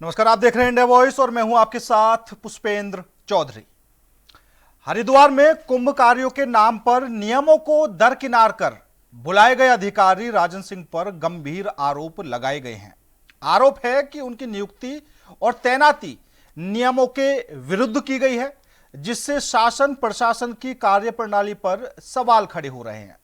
नमस्कार, आप देख रहे हैं इंडिया वॉइस और मैं हूं आपके साथ पुष्पेंद्र चौधरी। हरिद्वार में कुंभ कार्यों के नाम पर नियमों को दरकिनार कर बुलाए गए अधिकारी राजन सिंह पर गंभीर आरोप लगाए गए हैं। आरोप है कि उनकी नियुक्ति और तैनाती नियमों के विरुद्ध की गई है, जिससे शासन प्रशासन की कार्यप्रणाली पर सवाल खड़े हो रहे हैं।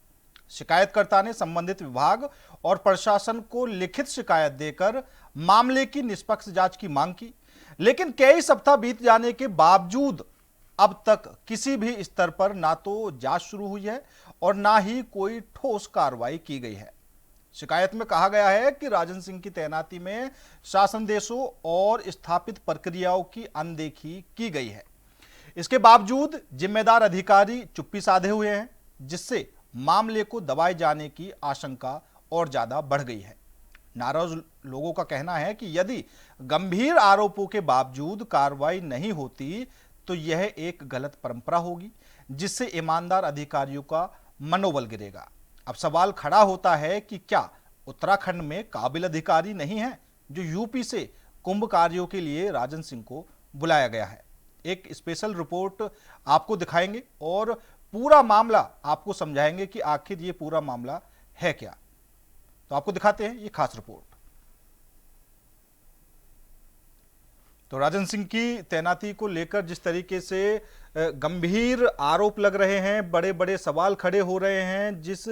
शिकायतकर्ता ने संबंधित विभाग और प्रशासन को लिखित शिकायत देकर मामले की निष्पक्ष जांच की मांग की, लेकिन कई सप्ताह बीत जाने के बावजूद अब तक किसी भी स्तर पर ना तो जांच शुरू हुई है और ना ही कोई ठोस कार्रवाई की गई है। शिकायत में कहा गया है कि राजन सिंह की तैनाती में शासनादेशों और स्थापित प्रक्रियाओं की अनदेखी की गई है। इसके बावजूद जिम्मेदार अधिकारी चुप्पी साधे हुए हैं, जिससे मामले को दबाए जाने की आशंका और ज्यादा बढ़ गई है। नाराज लोगों का कहना है कि यदि गंभीर आरोपों के बावजूद कार्रवाई नहीं होती तो यह एक गलत परंपरा होगी, जिससे ईमानदार अधिकारियों का मनोबल गिरेगा। अब सवाल खड़ा होता है कि क्या उत्तराखंड में काबिल अधिकारी नहीं है जो यूपी से कुंभ कार्यों के लिए राजन सिंह को बुलाया गया है। एक स्पेशल रिपोर्ट आपको दिखाएंगे और पूरा मामला आपको समझाएंगे कि आखिर ये पूरा मामला है क्या। तो आपको दिखाते हैं ये खास रिपोर्ट। तो राजन सिंह की तैनाती को लेकर जिस तरीके से गंभीर आरोप लग रहे हैं, बड़े बड़े सवाल खड़े हो रहे हैं, जिस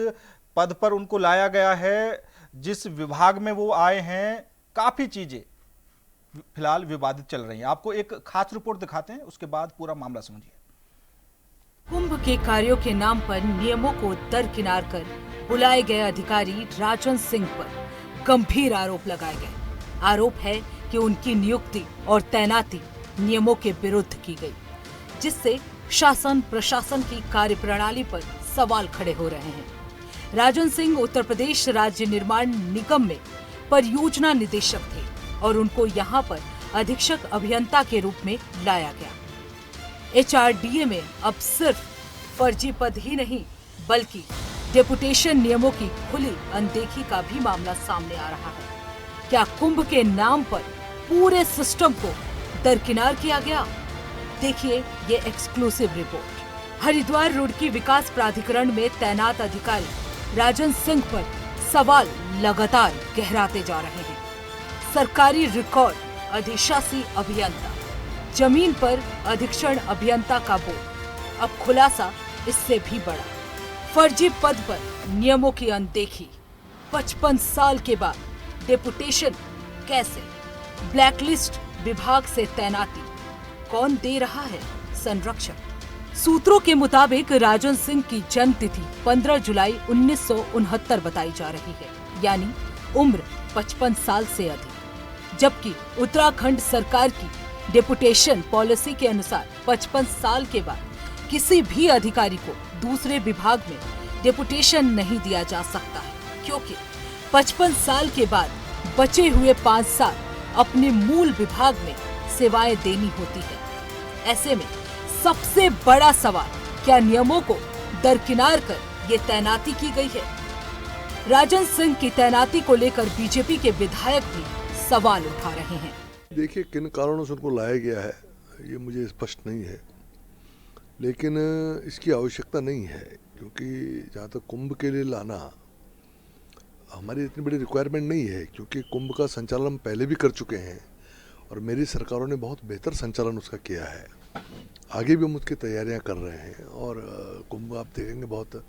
पद पर उनको लाया गया है, जिस विभाग में वो आए हैं, काफी चीजें फिलहाल विवादित चल रही हैं। आपको एक खास रिपोर्ट दिखाते हैं, उसके बाद पूरा मामला समझिए। कुंभ के कार्यों के नाम पर नियमों को दरकिनार कर बुलाए गए अधिकारी राजन सिंह पर गंभीर आरोप लगाए गए। आरोप है कि उनकी नियुक्ति और तैनाती नियमों के विरुद्ध की गई, जिससे शासन प्रशासन की कार्यप्रणाली पर सवाल खड़े हो रहे हैं। राजन सिंह उत्तर प्रदेश राज्य निर्माण निगम में परियोजना निदेशक थे और उनको यहाँ पर अधीक्षक अभियंता के रूप में लाया गया। HRDA में अब सिर्फ फर्जी पद ही नहीं बल्कि डेपुटेशन नियमों की खुली अनदेखी का भी मामला सामने आ रहा है। क्या कुंभ के नाम पर पूरे सिस्टम को दरकिनार किया गया? देखिए ये एक्सक्लूसिव रिपोर्ट। हरिद्वार रुड़की विकास प्राधिकरण में तैनात अधिकारी राजन सिंह पर सवाल लगातार गहराते जा रहे हैं। सरकारी रिकॉर्ड अधिशासी अभियंता, जमीन पर अधीक्षण अभियंता का बोर्ड, अब खुलासा इससे भी बड़ा। फर्जी पद पर नियमों की अनदेखी, 55 साल के बाद डेपुटेशन कैसे? ब्लैकलिस्ट विभाग से तैनाती, कौन दे रहा है संरक्षण? सूत्रों के मुताबिक राजन सिंह की जन्म तिथि 15 जुलाई 1969 बताई जा रही है, यानी उम्र 55 साल से अधिक, जबकि उत्तराखंड सरकार की डेपुटेशन पॉलिसी के अनुसार 55 साल के बाद किसी भी अधिकारी को दूसरे विभाग में डेपुटेशन नहीं दिया जा सकता है, क्योंकि 55 साल के बाद बचे हुए 5 साल अपने मूल विभाग में सेवाएं देनी होती है। ऐसे में सबसे बड़ा सवाल, क्या नियमों को दरकिनार कर ये तैनाती की गई है? राजन सिंह की तैनाती को लेकर बीजेपी के विधायक भी सवाल उठा रहे हैं। देखिए, किन कारणों से उनको लाया गया है ये मुझे स्पष्ट नहीं है, लेकिन इसकी आवश्यकता नहीं है, क्योंकि जहाँ तक कुंभ के लिए लाना हमारी इतनी बड़ी रिक्वायरमेंट नहीं है, क्योंकि कुंभ का संचालन हम पहले भी कर चुके हैं और मेरी सरकारों ने बहुत बेहतर संचालन उसका किया है। आगे भी हम उसकी तैयारियां कर रहे हैं और कुंभ आप देखेंगे बहुत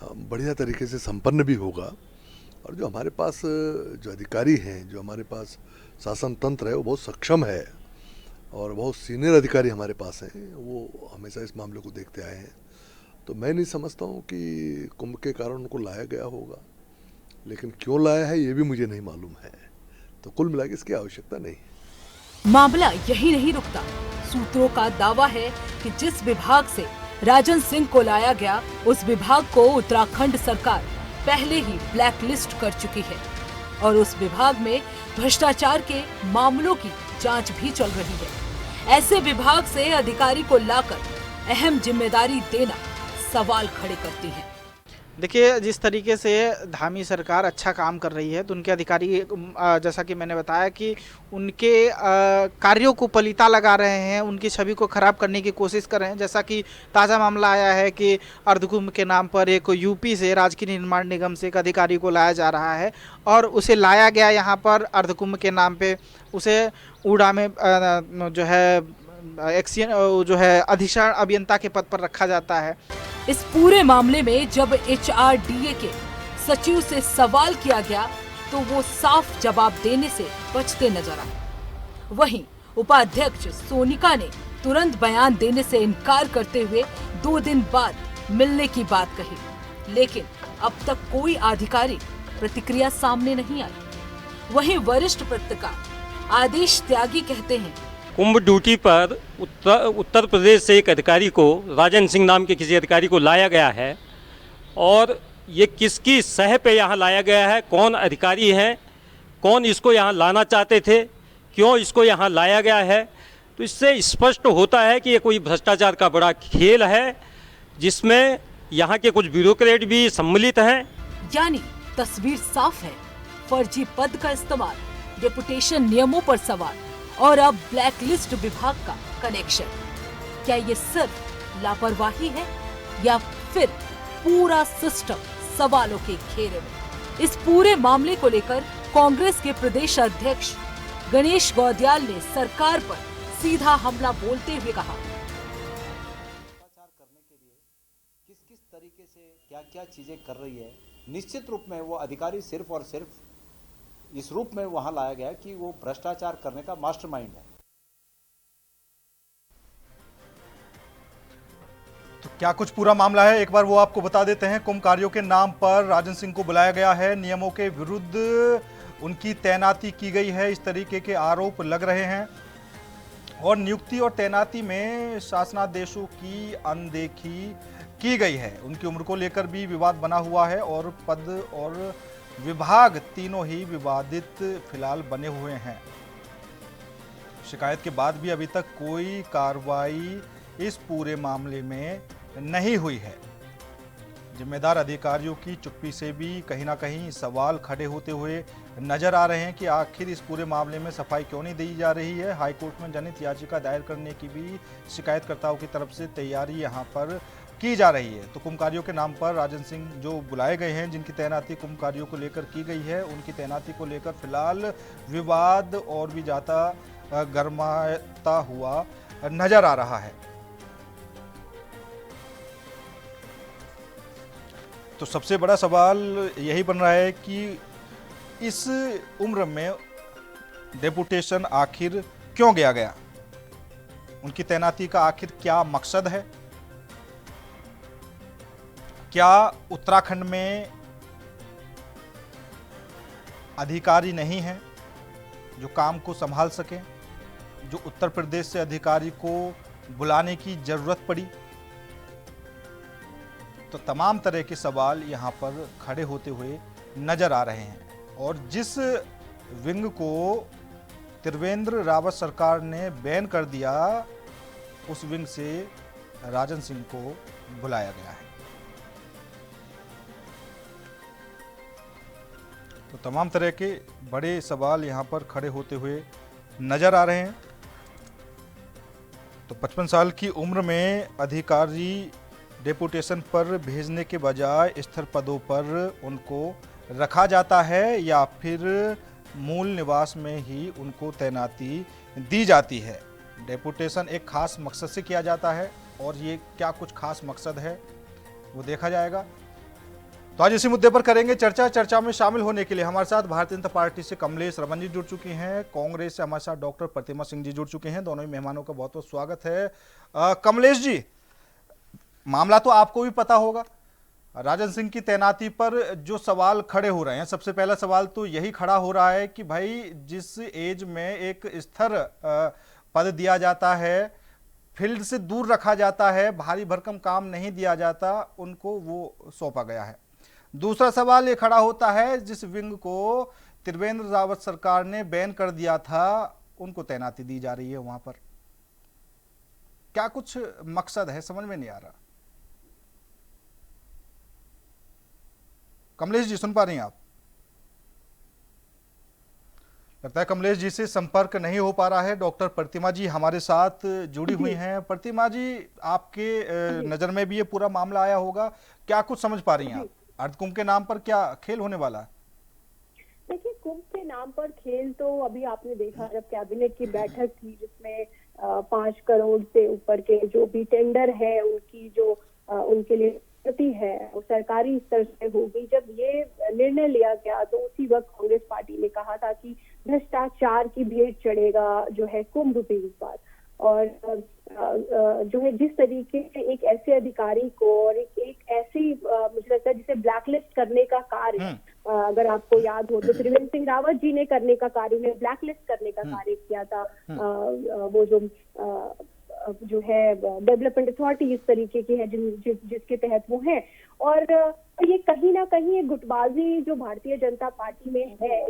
बढ़िया तरीके से संपन्न भी होगा। और जो हमारे पास जो अधिकारी हैं, जो हमारे पास शासन तंत्र है, वो बहुत सक्षम है और बहुत सीनियर अधिकारी हमारे पास हैं, वो हमेशा इस मामले को देखते आए हैं। तो मैं नहीं समझता हूँ कि कुंभ के कारण उनको लाया गया होगा, लेकिन क्यों लाया है ये भी मुझे नहीं मालूम है। तो कुल मिलाकर इसकी आवश्यकता नहीं है। मामला यही नहीं रुकता। सूत्रों का दावा है कि जिस विभाग से राजन सिंह को लाया गया, उस विभाग को उत्तराखंड सरकार पहले ही ब्लैकलिस्ट कर चुकी है और उस विभाग में भ्रष्टाचार के मामलों की जांच भी चल रही है। ऐसे विभाग से अधिकारी को लाकर अहम जिम्मेदारी देना सवाल खड़े करती है। देखिए, जिस तरीके से धामी सरकार अच्छा काम कर रही है तो उनके अधिकारी जैसा कि मैंने बताया कि उनके कार्यों को पलीता लगा रहे हैं, उनकी छवि को खराब करने की कोशिश कर रहे हैं। जैसा कि ताज़ा मामला आया है कि अर्धकुंभ के नाम पर एक यूपी से राजकीय निर्माण निगम से एक अधिकारी को लाया जा रहा है और उसे लाया गया यहाँ पर अर्धकुंभ के नाम पे, उसे ऊड़ा में जो है जो है अधीक्षण अभियंता के पद पर रखा जाता है। इस पूरे मामले में जब HRDA के सचिव से सवाल किया गया तो वो साफ जवाब देने से बचते नजर आए। वहीं उपाध्यक्ष सोनिका ने तुरंत बयान देने से इनकार करते हुए 2 दिन बाद मिलने की बात कही, लेकिन अब तक कोई आधिकारिक प्रतिक्रिया सामने नहीं आई। वहीं वरिष्ठ पत्रकार आदेश त्यागी कहते हैं, कुंभ ड्यूटी पर उत्तर प्रदेश से एक अधिकारी को, राजन सिंह नाम के किसी अधिकारी को लाया गया है और ये किसकी सह पे यहाँ लाया गया है, कौन अधिकारी है, कौन इसको यहाँ लाना चाहते थे, क्यों इसको यहाँ लाया गया है, तो इससे स्पष्ट होता है कि ये कोई भ्रष्टाचार का बड़ा खेल है जिसमें यहाँ के कुछ ब्यूरोक्रेट भी सम्मिलित हैं। यानी तस्वीर साफ है, फर्जी पद का इस्तेमाल, रेपुटेशन नियमों पर सवाल और अब ब्लैकलिस्ट विभाग का कनेक्शन। क्या ये सिर्फ लापरवाही है या फिर पूरा सिस्टम सवालों के घेरे में? इस पूरे मामले को लेकर कांग्रेस के प्रदेश अध्यक्ष गणेश गौदियाल ने सरकार पर सीधा हमला बोलते हुए कहा, भ्रष्टाचार करने के लिए किस किस तरीके से क्या क्या चीजें कर रही है, निश्चित रूप में वो अधिकारी सिर्फ और सिर्फ इस रूप में वहां लाया गया कि वो भ्रष्टाचार करने का मास्टरमाइंड है। तो क्या कुछ पूरा मामला है, एक बार वो आपको बता देते हैं। कुंभ कार्यों के नाम पर राजन सिंह को बुलाया गया है, नियमों के विरुद्ध उनकी तैनाती की गई है, इस तरीके के आरोप लग रहे हैं और नियुक्ति और तैनाती में शासनादेशों की अनदेखी की गई है। उनकी उम्र को लेकर भी विवाद बना हुआ है और पद और विभाग तीनों ही विवादित फिलहाल बने हुए हैं। शिकायत के बाद भी अभी तक कोई कार्रवाई इस पूरे मामले में नहीं हुई है। जिम्मेदार अधिकारियों की चुप्पी से भी कहीं ना कहीं सवाल खड़े होते हुए नजर आ रहे हैं कि आखिर इस पूरे मामले में सफाई क्यों नहीं दी जा रही है। हाईकोर्ट में जनहित याचिका दायर करने की भी शिकायतकर्ताओं की तरफ से तैयारी यहां पर की जा रही है। तो कुंभ कार्यों के नाम पर राजन सिंह जो बुलाए गए हैं, जिनकी तैनाती कुंभ कार्यों को लेकर की गई है, उनकी तैनाती को लेकर फिलहाल विवाद और भी ज्यादा गर्माता हुआ नजर आ रहा है। तो सबसे बड़ा सवाल यही बन रहा है कि इस उम्र में डेपुटेशन आखिर क्यों गया, उनकी तैनाती का आखिर क्या मकसद है? क्या उत्तराखंड में अधिकारी नहीं है जो काम को संभाल सके, जो उत्तर प्रदेश से अधिकारी को बुलाने की जरूरत पड़ी? तो तमाम तरह के सवाल यहां पर खड़े होते हुए नजर आ रहे हैं और जिस विंग को त्रिवेंद्र रावत सरकार ने बैन कर दिया, उस विंग से राजन सिंह को बुलाया गया है। तो तमाम तरह के बड़े सवाल यहां पर खड़े होते हुए नजर आ रहे हैं। तो 55 साल की उम्र में अधिकारी डेपुटेशन पर भेजने के बजाय स्थिर पदों पर उनको रखा जाता है या फिर मूल निवास में ही उनको तैनाती दी जाती है। डेपुटेशन एक खास मकसद से किया जाता है और ये क्या कुछ खास मकसद है वो देखा जाएगा। तो आज इसी मुद्दे पर करेंगे चर्चा में शामिल होने के लिए हमारे साथ भारतीय जनता पार्टी से कमलेश रमन जी जुड़ चुकी हैं, कांग्रेस से हमारे साथ डॉक्टर प्रतिमा सिंह जी जुड़ चुके हैं। दोनों ही मेहमानों का बहुत बहुत स्वागत है। कमलेश जी, मामला तो आपको भी पता होगा, राजन सिंह की तैनाती पर जो सवाल खड़े हो रहे हैं, सबसे पहला सवाल तो यही खड़ा हो रहा है कि भाई जिस एज में एक स्थिर पद दिया जाता है, फील्ड से दूर रखा जाता है, भारी भरकम काम नहीं दिया जाता, उनको वो सौंपा गया है। दूसरा सवाल ये खड़ा होता है जिस विंग को त्रिवेंद्र रावत सरकार ने बैन कर दिया था, उनको तैनाती दी जा रही है वहां पर। क्या कुछ मकसद है, समझ में नहीं आ रहा। कमलेश जी सुन पा रही हैं आप? लगता है कमलेश जी से संपर्क नहीं हो पा रहा है। डॉक्टर प्रतिमा जी हमारे साथ जुड़ी हुई हैं। प्रतिमा जी, आपके नजर में भी ये पूरा मामला आया होगा, क्या कुछ समझ पा रही हैं आप? अर्धकुंभ के नाम पर क्या खेल होने वाला है? देखिए, कुंभ के नाम पर खेल तो अभी आपने देखा जब कैबिनेट की बैठक थी जिसमें 5 करोड़ से ऊपर के जो भी टेंडर है उनकी जो उनके लिए है वो सरकारी स्तर से होगी। जब ये निर्णय लिया गया तो उसी वक्त कांग्रेस पार्टी ने कहा था कि भ्रष्टाचार की भेंट चढ़ेगा जो है कुंभ भी इस बार। और जो है जिस तरीके से एक ऐसे अधिकारी को और एक ऐसी मुझे लगता है जिसे ब्लैकलिस्ट करने का कार्य अगर आपको याद हो तो त्रिवेंद्र सिंह रावत जी ने करने का कार्य, उन्हें ब्लैकलिस्ट करने का कार्य किया था। वो जो है डेवलपमेंट अथॉरिटी इस तरीके की है जिसके तहत वो है। और ये कहीं ना कहीं एक गुटबाजी जो भारतीय जनता पार्टी में है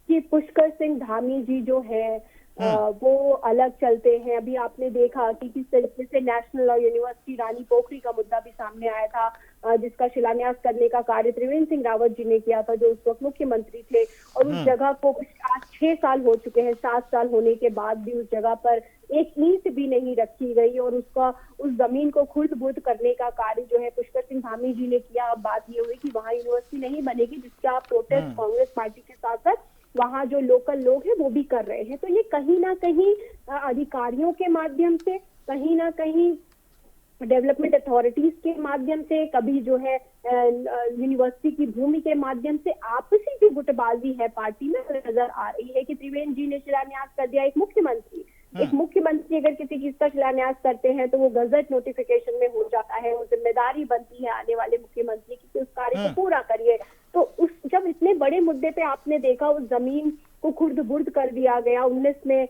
कि पुष्कर सिंह धामी जी जो है वो अलग चलते हैं। अभी आपने देखा कि किस तरीके से नेशनल और यूनिवर्सिटी रानी पोखरी का मुद्दा भी सामने आया था जिसका शिलान्यास करने का कार्य त्रिवेंद्र सिंह रावत जी ने किया था जो उस वक्त मुख्यमंत्री थे। और उस जगह को आज 6 साल हो चुके हैं, 7 साल होने के बाद भी उस जगह पर एक ईंट भी नहीं रखी गई और उस जमीन को खुर्द बुर्द करने का कार्य जो है पुष्कर सिंह धामी जी ने किया। अब बात ये हुई कि वहाँ यूनिवर्सिटी नहीं बनेगी जिसका प्रोटेस्ट कांग्रेस पार्टी के साथ साथ वहाँ जो लोकल लोग हैं वो भी कर रहे हैं। तो ये कहीं ना कहीं अधिकारियों के माध्यम से, कहीं ना कहीं डेवलपमेंट अथॉरिटीज के माध्यम से, कभी जो है यूनिवर्सिटी की भूमि के माध्यम से आपसी जो गुटबाजी है पार्टी में नजर आ रही है कि त्रिवेंद्र जी ने शिलान्यास कर दिया। एक मुख्यमंत्री अगर किसी चीज का शिलान्यास करते हैं तो वो गजट नोटिफिकेशन में हो जाता है, वो जिम्मेदारी बनती है आने वाले मुख्यमंत्री की उस कार्य को पूरा करिए। तो जब इतने बड़े मुद्दे पे आपने देखा उस जमीन को खुर्द बुर्द कर दिया गया, 19 में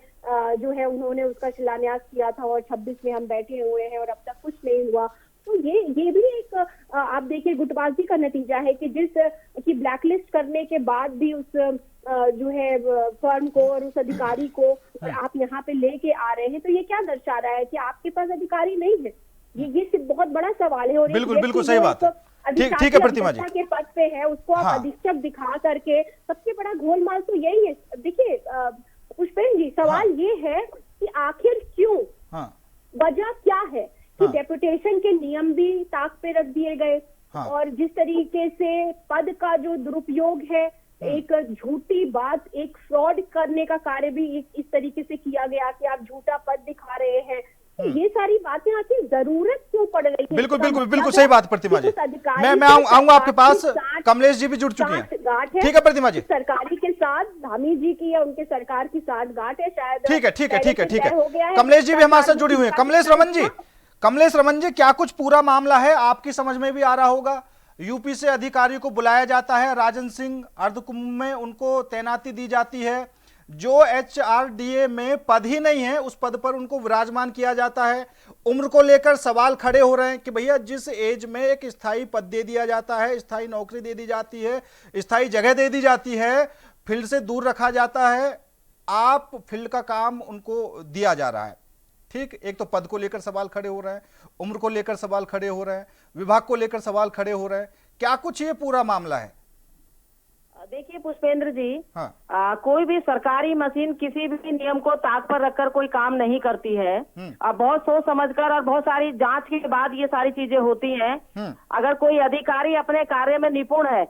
जो है उन्होंने उसका शिलान्यास किया था और 26 में हम बैठे हुए हैं और अब तक कुछ नहीं हुआ। तो ये भी एक आप देखिए गुटबाजी का नतीजा है कि की ब्लैकलिस्ट करने के बाद भी उस जो है फर्म को और उस अधिकारी को आप यहाँ पे लेके आ रहे हैं। तो ये क्या दर्शा रहा है कि आपके पास अधिकारी नहीं है? ये बहुत बड़ा सवाल है। और बिल्कुल सही बात है। ठीक है प्रतिमा जी, के पद पे है उसको आप अधीक्षक दिखा करके, सबसे बड़ा गोलमाल तो यही है। देखिए पुष्पेंद्र जी, सवाल ये है कि आखिर क्यों, वजह क्या है कि डेपुटेशन के नियम भी ताक पे रख दिए गए और जिस तरीके से पद का जो दुरुपयोग है, एक झूठी बात, एक फ्रॉड करने का कार्य भी इस तरीके से किया गया कि आप झूठा पद दिखा रहे हैं। तो ये सारी बातें आखिर जरूरत क्यों पड़ रही है? बिल्कुल सही बात प्रतिमा जी। मैं आऊंगा आपके पास। कमलेश जी भी जुड़ चुके हैं। ठीक है प्रतिमा जी, सरकारी के साथ धामी जी की या उनके सरकार की साठगांठ है शायद। ठीक है। कमलेश जी भी हमारे साथ जुड़ी हुई है। कमलेश रमन जी, क्या कुछ पूरा मामला है आपकी समझ में भी आ रहा होगा? यूपी से अधिकारी को बुलाया जाता है, राजन सिंह अर्धकुंभ में उनको तैनाती दी जाती है, जो HRDA में पद ही नहीं है उस पद पर उनको विराजमान किया जाता है। उम्र को लेकर सवाल खड़े हो रहे हैं कि भैया जिस एज में एक स्थायी पद दे दिया जाता है, स्थायी नौकरी दे दी जाती है, स्थायी जगह दे दी जाती है, फील्ड से दूर रखा जाता है, आप फील्ड का काम उनको दिया जा रहा है। ठीक, एक तो पद को लेकर सवाल खड़े हो रहे हैं, उम्र को लेकर सवाल खड़े हो रहे हैं, विभाग को लेकर सवाल खड़े हो रहे हैं। क्या कुछ ये पूरा मामला है? देखिए पुष्पेंद्र जी, कोई भी सरकारी मशीन किसी भी नियम को ताक पर रखकर कोई काम नहीं करती है। बहुत सोच समझकर और बहुत सारी जांच के बाद ये सारी चीजें होती हैं। अगर कोई अधिकारी अपने कार्य में निपुण है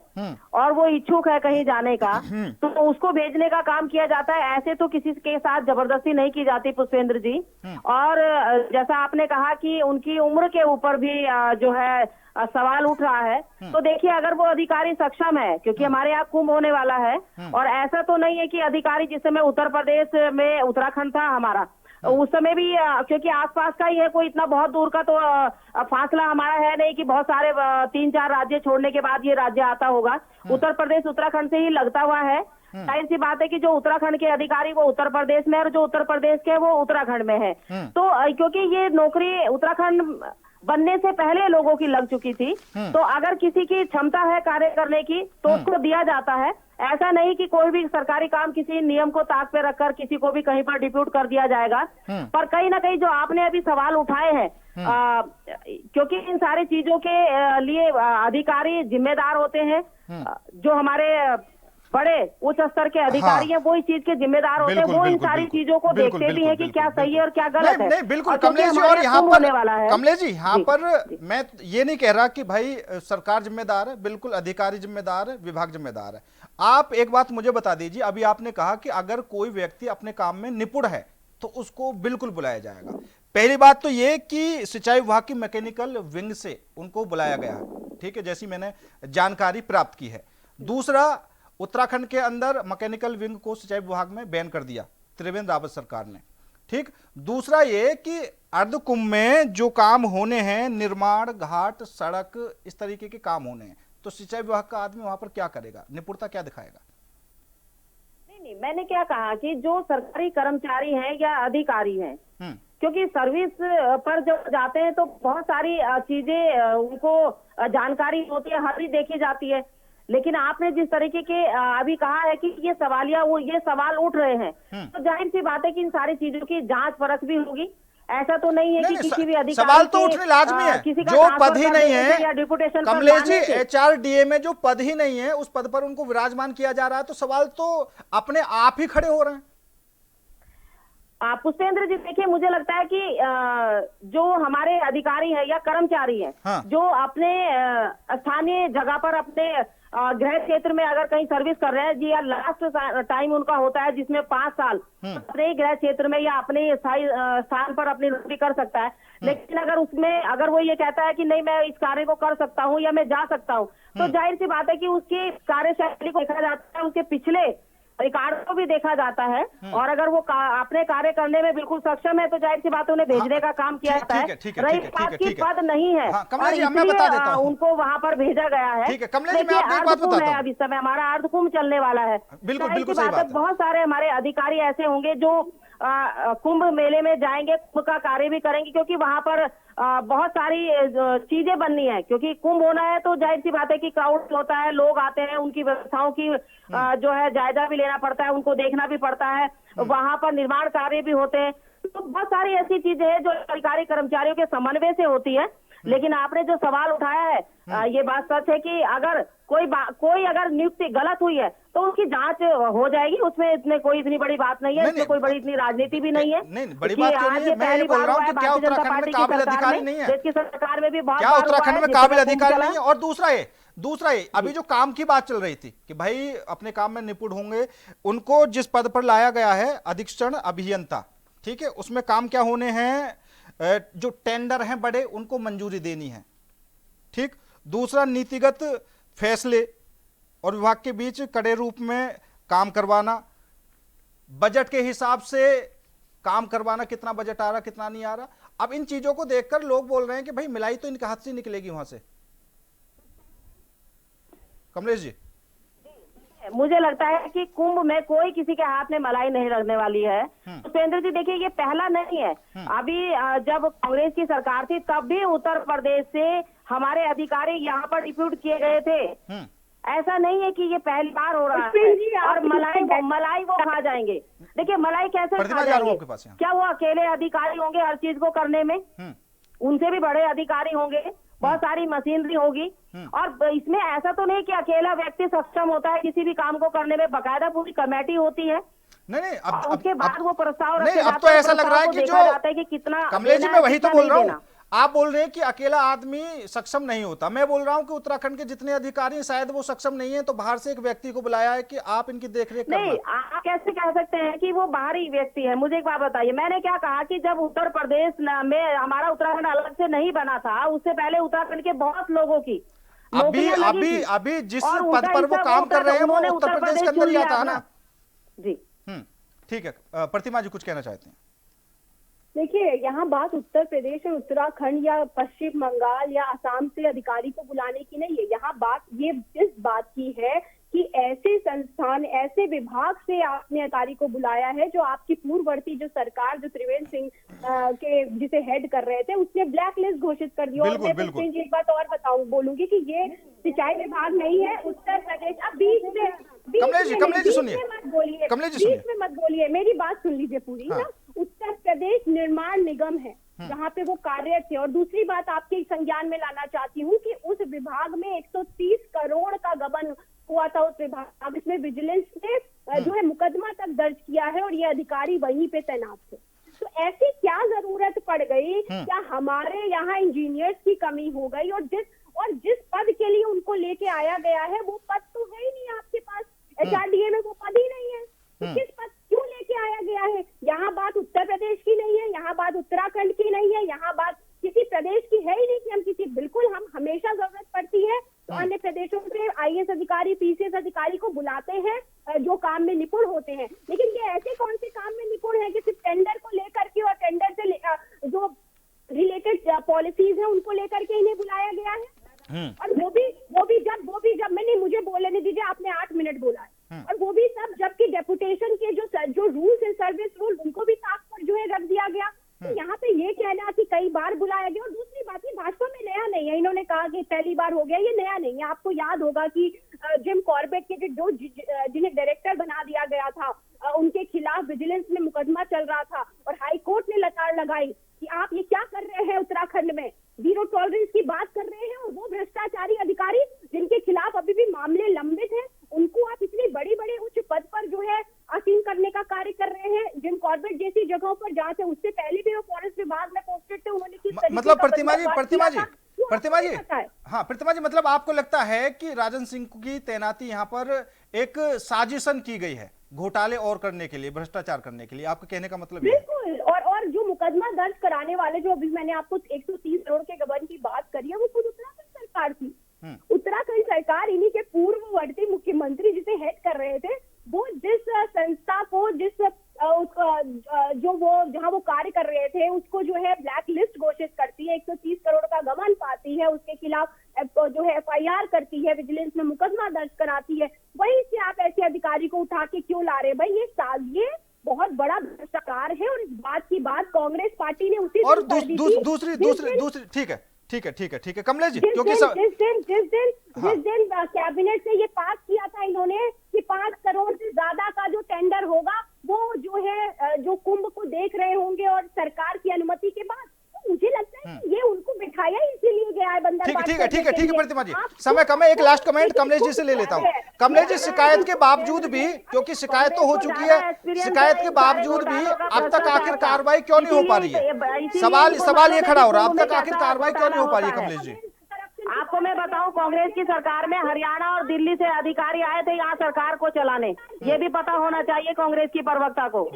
और वो इच्छुक है कहीं जाने का तो उसको भेजने का काम किया जाता है। ऐसे तो किसी के साथ जबरदस्ती नहीं की जाती पुष्पेंद्र जी। और जैसा आपने कहा कि उनकी उम्र के ऊपर भी जो है सवाल उठ रहा है, तो देखिए अगर वो अधिकारी सक्षम है, क्योंकि हमारे यहाँ कुंभ होने वाला है और ऐसा तो नहीं है कि अधिकारी जिस समय उत्तर प्रदेश में उत्तराखंड था हमारा, उस समय भी क्योंकि आसपास का ही है, कोई इतना बहुत दूर का तो फासला हमारा है नहीं कि बहुत सारे 3-4 राज्य छोड़ने के बाद ये राज्य आता होगा। उत्तर प्रदेश उत्तराखंड से ही लगता हुआ है। जाहिर सी बात है कि जो उत्तराखंड के अधिकारी वो उत्तर प्रदेश में है और जो उत्तर प्रदेश के वो उत्तराखंड में है। तो क्योंकि ये नौकरी उत्तराखंड बनने से पहले लोगों की लग चुकी थी, तो अगर किसी की क्षमता है कार्य करने की तो उसको दिया जाता है। ऐसा नहीं कि कोई भी सरकारी काम किसी नियम को ताक पे रखकर किसी को भी कहीं पर डिप्यूट कर दिया जाएगा। पर कहीं ना कहीं जो आपने अभी सवाल उठाए हैं, क्योंकि इन सारी चीजों के लिए अधिकारी जिम्मेदार होते हैं। जो हमारे बड़े उच्च स्तर के अधिकारी हैं वो इस चीज के जिम्मेदार होते हैं, वो इन सारी चीजों को देखते भी हैं कि क्या सही है और क्या गलत है। नहीं बिल्कुल कमलेश जी, और यहाँ पर कमलेश जी यहाँ पर मैं ये नहीं कह रहा कि भाई सरकार जिम्मेदार है, बिल्कुल अधिकारी जिम्मेदार है, विभाग जिम्मेदार है। आप एक बात मुझे बता दीजिए, अभी आपने कहा कि अगर कोई व्यक्ति अपने काम में निपुण है तो उसको बिल्कुल बुलाया जाएगा। पहली बात तो ये कि सिंचाई विभाग की मैकेनिकल विंग से उनको बुलाया गया है, ठीक है, जैसी मैंने जानकारी प्राप्त की है। दूसरा, उत्तराखंड के अंदर मैकेनिकल विंग को सिंचाई विभाग में बैन कर दिया त्रिवेंद्र रावत सरकार ने, ठीक। दूसरा ये कि अर्ध कुंभ में जो काम होने हैं, निर्माण, घाट, सड़क, इस तरीके के काम होने हैं, तो सिंचाई विभाग का आदमी वहां पर क्या करेगा, निपुणता क्या दिखाएगा? नहीं, मैंने क्या कहा कि जो सरकारी कर्मचारी हैं या अधिकारी हैं, क्योंकि सर्विस पर जब जाते हैं तो बहुत सारी चीजें उनको जानकारी होती है, हर चीज देखी जाती है। लेकिन आपने जिस तरीके के अभी कहा है कि ये सवाल उठ रहे हैं, तो जाहिर सी बात है कि इन सारी चीजों की जांच परख भी होगी। ऐसा तो नहीं है कि किसी भी अधिकारी सवाल तो उठने लाजमी है, जो पद ही नहीं है कमलेश जी, HRDA में जो पद ही नहीं है उस पद पर उनको विराजमान किया जा रहा है, तो सवाल तो अपने आप ही खड़े हो रहे हैं। पुष्पेंद्र जी, देखिए, मुझे लगता है कि जो हमारे अधिकारी हैं या कर्मचारी हैं, जो अपने स्थानीय जगह पर अपने गृह क्षेत्र में अगर कहीं सर्विस कर रहे हैं जी, या लास्ट टाइम उनका होता है जिसमें 5 साल अपने ही गृह क्षेत्र में या अपने स्थायी स्थान पर अपनी नौकरी कर सकता है। लेकिन अगर वो ये कहता है कि नहीं, मैं इस कार्य को कर सकता हूँ या मैं जा सकता हूँ, तो जाहिर सी बात है कि उसकी कार्यशैली को देखा जाता है, उसके पिछले रिकॉर्ड को भी देखा जाता है, और अगर वो अपने कार्य करने में बिल्कुल सक्षम है तो जाहिर सी बात है उन्हें भेजने का काम किया जाता है। रही बात की पद नहीं है, उनको वहां पर भेजा गया है। अब इस समय हमारा अर्धकुंभ चलने वाला है, बिल्कुल बात है। बहुत सारे हमारे अधिकारी ऐसे होंगे जो कुंभ मेले में जाएंगे, कुंभ का कार्य भी करेंगे, क्योंकि वहां पर बहुत सारी चीजें बननी है, क्योंकि कुंभ होना है तो जाहिर सी बात है कि क्राउड होता है, लोग आते हैं, उनकी व्यवस्थाओं की जो है जायजा भी लेना पड़ता है, उनको देखना भी पड़ता है, वहां पर निर्माण कार्य भी होते हैं। तो बहुत सारी ऐसी चीजें हैं जो अधिकारी कर्मचारियों के समन्वय से होती है। लेकिन आपने जो सवाल उठाया है, ये बात सच है कि अगर कोई अगर नियुक्ति गलत हुई है तो उसकी जांच हो जाएगी, उसमें कोई इतनी बड़ी बात नहीं है, इसमें कोई बड़ी इतनी राजनीति भी नहीं है। नहीं, बड़ी बात क्यों नहीं है? मैं ये बोल रहा हूं कि क्या उत्तराखंड में काबिल अधिकारी नहीं है? देश की सरकार में भी बहुत, क्या उत्तराखंड में काबिल अधिकारी नहीं है? और दूसरा ये अभी जो काम की बात चल रही थी कि भाई अपने काम में निपुण होंगे, उनको जिस पद पर लाया गया है अधीक्षण अभियंता, ठीक है, उसमें काम क्या होने हैं, जो टेंडर हैं बड़े उनको मंजूरी देनी है, ठीक। दूसरा, नीतिगत फैसले और विभाग के बीच कड़े रूप में काम करवाना, बजट के हिसाब से काम करवाना, कितना बजट आ रहा कितना नहीं आ रहा। अब इन चीजों को देखकर लोग बोल रहे हैं कि भाई मिलाई तो इनके हाथ से निकलेगी वहां से। कमलेश जी, मुझे लगता है कि कुंभ में कोई किसी के हाथ में मलाई नहीं लगने वाली है। उपेंद्र जी, देखिए, ये पहला नहीं है। अभी जब कांग्रेस की सरकार थी तब भी उत्तर प्रदेश से हमारे अधिकारी यहाँ पर डिप्यूट किए गए थे। ऐसा नहीं है कि ये पहली बार हो रहा है। और मलाई वो कहाँ जाएंगे? देखिए, मलाई कैसे खा जाएंगे? क्या वो अकेले अधिकारी होंगे हर चीज को करने में? उनसे भी बड़े अधिकारी होंगे, बहुत सारी मशीनरी होगी, और इसमें ऐसा तो नहीं कि अकेला व्यक्ति सक्षम होता है किसी भी काम को करने में, बकायदा पूरी कमेटी होती है। नहीं, अब उसके बाद वो प्रस्ताव नहीं, अब तो ऐसा लग रहा है कि जो कितना, कमलेश जी, मैं वही तो बोल रहा हूँ, आप बोल रहे हैं कि अकेला आदमी सक्षम नहीं होता, मैं बोल रहा हूं कि उत्तराखंड के जितने अधिकारी शायद वो सक्षम नहीं है, तो बाहर से एक व्यक्ति को बुलाया है कि आप इनकी देखरेख करना। नहीं, आप कैसे कह सकते हैं कि वो बाहरी व्यक्ति है? मुझे एक बात बताइए, मैंने क्या कहा कि जब उत्तर प्रदेश में हमारा उत्तराखंड अलग से नहीं बना था, उससे पहले उत्तराखंड के बहुत लोगों की अभी जिस पद पर वो काम कर रहे हैं वो उत्तर प्रदेश के अंदर ही आता है ना जी। ठीक है, प्रतिमा जी कुछ कहना चाहते हैं? देखिए, यहाँ बात उत्तर प्रदेश और उत्तराखंड या पश्चिम बंगाल या असम से अधिकारी को बुलाने की नहीं है। यहाँ बात ये इस बात की है कि ऐसे संस्थान, ऐसे विभाग से आपने अधिकारी को बुलाया है जो आपकी पूर्ववर्ती जो सरकार, जो त्रिवेंद्र सिंह के जिसे हेड कर रहे थे, उसने ब्लैक लिस्ट घोषित कर दिया। और मैं एक बात और बोलूंगी कि ये सिंचाई विभाग नहीं है, उत्तर प्रदेश। अब कमलेश जी सुनिए, मत बोलिए, कमलेश जी सुनिए, बीच में मत बोलिए, मेरी बात सुन लीजिए पूरी ना। उत्तर प्रदेश निर्माण निगम है जहाँ पे वो कार्यरत थे। और दूसरी बात आपके संज्ञान में लाना चाहती हूँ कि उस विभाग में 130 करोड़ का गबन हुआ था उस विभाग, इसमें विजिलेंस ने जो है मुकदमा तक दर्ज किया है और ये अधिकारी वहीं पे तैनात थे। तो ऐसी क्या जरूरत पड़ गई? क्या हमारे यहाँ इंजीनियर्स की कमी हो गई? और जिस पद के लिए उनको लेके आया गया है वो पद तो है ही नहीं आपके पास, HRDA में वो पद ही नहीं है, तो किस पद क्यों लेके आया गया है? यहाँ बात उत्तर प्रदेश की नहीं है, यहाँ बात उत्तराखंड की नहीं है, यहाँ बात किसी प्रदेश की है ही नहीं कि हम हमेशा जरूरत पड़ती है तो अन्य प्रदेशों से IAS अधिकारी, PCS अधिकारी को बुलाते हैं जो काम में निपुण होते हैं। लेकिन ये ऐसे कौन से काम में निपुण है कि सिर्फ टेंडर को लेकर के और टेंडर से जो रिलेटेड पॉलिसीज है उनको लेकर के इन्हें बुलाया गया है? और वो भी जब मैंने, मुझे बोलने दीजिए, आपने 8 मिनट बोला है, और वो भी सब जबकि डेपुटेशन के जो रूल्स एंड सर्विस रूल उनको भी ताक पर जो है रख दिया गया। तो यहाँ पे ये कहना कि कई बार बुलाया गया, और दूसरी बात ये भाजपा में नया नहीं है, इन्होंने कहा कि पहली बार हो गया, ये नया नहीं है। आपको याद होगा कि जिम कॉर्बेट के जो जिन्हें डायरेक्टर बना दिया गया था उनके खिलाफ विजिलेंस में मुकदमा चल रहा था और हाई कोर्ट ने लताड़ लगाई कि आप ये क्या कर रहे हैं, उत्तराखंड में जीरो टॉलरेंस की बात कर रहे हैं, और वो भ्रष्टाचारी अधिकारी जिनके खिलाफ अभी भी मामले लंबित हैं उनको आप इतनी बड़ी उच्च पद पर जो है आसीन करने का कार्य कर रहे हैं। जिम कॉर्बेट जैसी जगहों पर जहाँ से उससे पहले भी वो फॉरेस्ट विभाग में पोस्टेड थे, उन्होंने किस तरीके मतलब का प्रतिमा जी हाँ, प्रतिमा जी, मतलब आपको लगता है कि राजन सिंह की तैनाती यहाँ पर एक साजिशन की गई है घोटाले और करने के लिए, भ्रष्टाचार करने के लिए, आपके कहने का मतलब ये है? बिल्कुल। और जो मुकदमा दर्ज कराने वाले, जो अभी मैंने आपको 130 करोड़ के गबन की बात करी है, वो खुद उत्तराखंड सरकार थी। उत्तराखंड सरकार, इन्हीं के पूर्ववर्ती मुख्यमंत्री जिसे हेड कर रहे थे, वो जिस संस्था को जहाँ वो कार्य कर रहे थे उसको जो है ब्लैक लिस्ट घोषित करती है, 130 करोड़ का गबन पाती है, उसके खिलाफ जो है FIR करती है, विजिलेंस में मुकदमा दर्ज कराती है, वहीं से आप ऐसे अधिकारी को उठा के क्यों ला रहे? भाई ये बहुत बड़ा भ्रष्टाचार है, और इस बात की बात कांग्रेस पार्टी ने उसी और दूसरी ठीक है कमलेश जी, क्योंकि जिस दिन कैबिनेट से ये पास किया था इन्होंने कि 5 करोड़ से ज्यादा का जो टेंडर होगा वो जो है जो कुंभ को देख रहे होंगे और सरकार की अनुमति के बाद, तो मुझे लगता है कि ये उनको बिठाया इसीलिए गया है बंदरबांट। ठीक है प्रतिमा जी, समय कम है, एक लास्ट कमेंट कमलेश जी से ले लेता हूँ। कमलेश जी, शिकायत के बावजूद भी, क्योंकि शिकायत तो हो चुकी है, शिकायत के बावजूद भी अब तक आखिर कार्रवाई क्यों नहीं हो पा रही है? सवाल ये खड़ा हो रहा है, अब तक आखिर कार्रवाई क्यों नहीं हो पा रही है कमलेश जी? आपको मैं बताऊं, कांग्रेस की सरकार में हरियाणा और दिल्ली से अधिकारी आए थे यहाँ सरकार को चलाने, ये भी पता होना चाहिए कांग्रेस की प्रवक्ता को।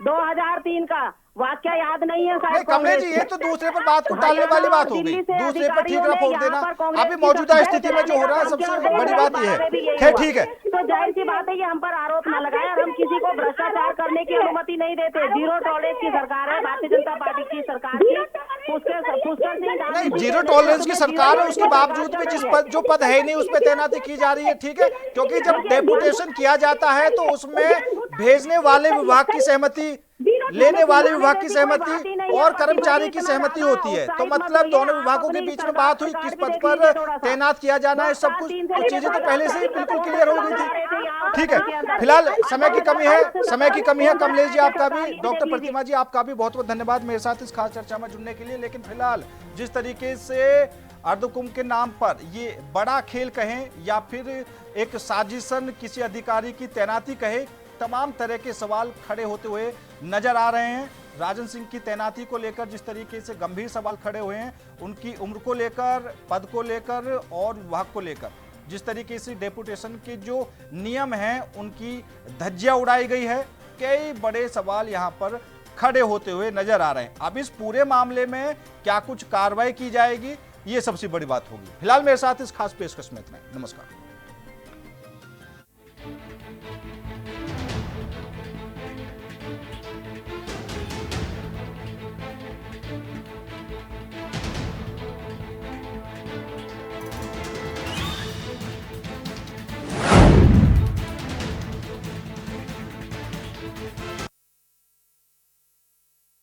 2003 का वाक्य याद नहीं है शायद? कमलेश जी, ये तो दूसरे पर बात को टालने वाली बात हो गई, दूसरे पर ठीक ना फोड़ देना। अभी मौजूदा स्थिति में जो हो रहा है सबसे बड़ी बात ये है। ठीक है, तो जाहिर सी बात है कि हम पर आरोप न लगाए, और हम किसी को भ्रष्टाचार करने की अनुमति नहीं देते। जीरो टॉलरेंस की सरकार है भारतीय जनता पार्टी की सरकार की। नहीं, जीरो टॉलरेंस की सरकार है, उसके बावजूद भी जो पद है नहीं उस पर तैनाती की जा रही है। ठीक है, क्योंकि जब डेपुटेशन किया जाता है तो उसमें भेजने वाले विभाग की सहमति, लेने वाले विभाग की सहमति और कर्मचारी की सहमति होती है। तो मतलब दोनों विभागों के बीच में बात हुई, किस पद पर तैनात किया जाना है, सब कुछ चीजें तो पहले से ही बिल्कुल क्लियर हो गई थी। ठीक है, फिलहाल समय की कमी है। कमलेश जी आपका भी, डॉक्टर प्रतिमा जी आपका भी बहुत बहुत धन्यवाद मेरे साथ इस खास चर्चा में जुड़ने के लिए। लेकिन फिलहाल जिस तरीके से अर्धकुंभ के नाम पर ये बड़ा खेल कहें या फिर एक साजिशन, किसी अधिकारी की तैनाती कहे, तमाम तरह के सवाल खड़े होते हुए नजर आ रहे हैं। राजन सिंह की तैनाती को लेकर जिस तरीके से गंभीर सवाल खड़े हुए हैं, उनकी उम्र को लेकर, पद को लेकर और विभाग को लेकर, जिस तरीके से डेपुटेशन के जो नियम हैं उनकी धज्जियां उड़ाई गई है, कई बड़े सवाल यहां पर खड़े होते हुए नजर आ रहे हैं। अब इस पूरे मामले में क्या कुछ कार्रवाई की जाएगी, ये सबसे बड़ी बात होगी। फिलहाल मेरे साथ इस खास पेशकश में इतना। नमस्कार।